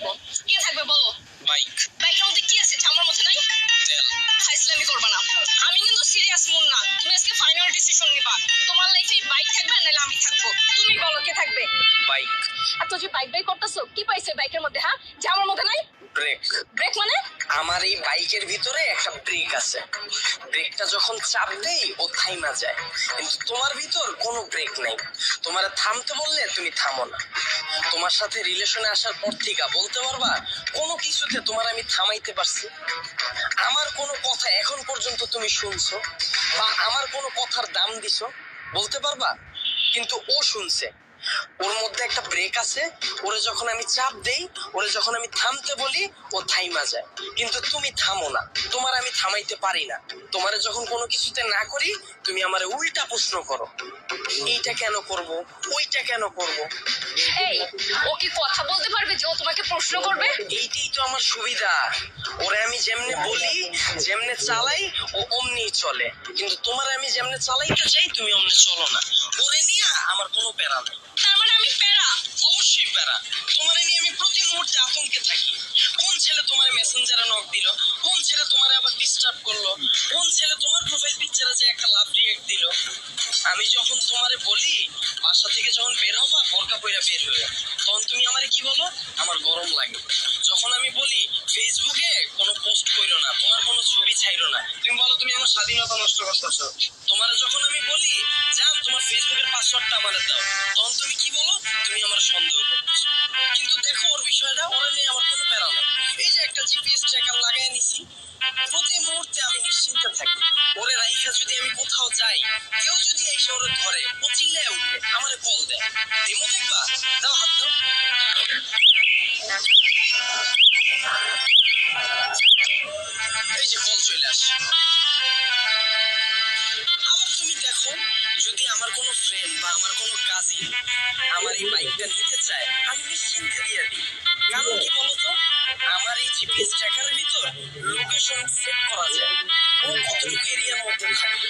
থাকবো। কে থাকবে বলো? বাইক। বাইকের মধ্যে কি আছে আমার মধ্যে নাই? তেল। ফাইজলামি করবা না, আমি কিন্তু সিরিয়াস মুড না। তুমি আজকে ফাইনাল ডিসিশন নিবা, তোমার লাইফে বাইক থাকবে নাহলে আমি থাকবো। তুমি বলো কে থাকবে? বাইক। আর তো যে বাইক বাইক করতেছো, কি পাইছে বাইকের মধ্যে? হ্যাঁ, যে আমার মধ্যে নাই? ব্রেক। ব্রেক মানে? আমার এই বাইকের ভিতরে একটা ব্রেক আছে, ব্রেকটা যখন চাপ দেই ও থাইমা যায়, কিন্তু তোমার ভিতর কোনো ব্রেক নাই। তোমার থামতে বললে তুমি থামো না। তোমার সাথে রিলেশনে আসার পর থেকে বলতে পারবা কোনো কিছুতে তোমার আমি থামাইতে পারছি? আমার কোনো কথা এখন পর্যন্ত তুমি শুনছো বা আমার কোনো কথার দাম দিছো বলতে পারবা? কিন্তু ও শুনছে, ওর মধ্যে একটা ব্রেক আছে, ওরে যখন আমি চাপ দেই, ওরে যখন আমি থামতে বলি ও থাইমা যায়, কিন্তু তুমি থামো না। তোমার আমি থামাইতে পারি না। তোমারে যখন কোনো কিছুতে না করি তুমি আমারে উল্টা প্রশ্ন করো, এইটা কেন করব, ওইটা কেন করব। এই, ও কি কথা বলতে পারবে যে ও তোমাকে প্রশ্ন করবে? এইটাই তো আমার সুবিধা, ওরে আমি যেমনে বলি যেমনে চালাই ও অমনি চলে, কিন্তু তোমার আমি যেমনে চালাইতে চাই তুমি অমনে চলো না। ওরে নিয়ে আমার কোনো প্যারা নাই। তার মানে আমি প্যারা? অবশ্যই প্যারা। তোমারে নিয়ে আমি প্রতি মুহূর্তে আতঙ্কে থাকি। কোন ছেলে তোমার মেসেঞ্জারে নক দিল, কোন ছেলে তোমারে আবার ডিস্টার্ব করলো, কোন ছেলে তোমার প্রোফাইল পিকচারে যে একটা লাভ রিয়েক্ট দিল। আমি যখন তোমারে বলি বাসা থেকে যখন বের হবা বোরকা পইরা বের হয়ে, তখন তুমি আমারে কি বলো? আমার গরম লাগে। যখন আমি বলি ফেসবুকে কোনো পোস্ট কইরো না, তোমার কোনো ছবি ছাইরো না, তুমি বলো তুমি আমার স্বাধীনতা নষ্ট করতেছো। তোমারে যখন আমি বলি জান তোমার ফেসবুকের পাসওয়ার্ডটা আমারে দাও, তখন তুমি কি বলো? তুমি আমার সন্দেহ করতেছো। কিন্তু দেখো ওর বিষয়টা, ওরা নিয়ে আমার কোনো প্যারা নাই। এই যে একটা জিপিএস ট্র্যাকার লাগাই নিছি, প্রতি মুহূর্তে আমি নিশ্চিন্তে থাকি। ওরে রাইখা যদি আমি কোথাও যাই, কেউ যদি এসে ওরে ধরে ও চিল্লায় উঠবে, আমারে কল দেয়, এমন দেখবা। দাও হাত দাও। এই যে কল চলে আসে। আবার তুমি দেখো, যদি আমার কোনো ফ্রেন্ড বা আমার কোনো কাজিন আমার এই বাইকটা নিতে চায়, আমি নিশ্চিন্তে দিয়ে দিই। কারণ কি বলতো, আমার এই জিপিএস ট্র্যাকারের ভিতর লোকেশন সেট করা যায়, ও কতটুকু এরিয়ার মধ্যে থাকে।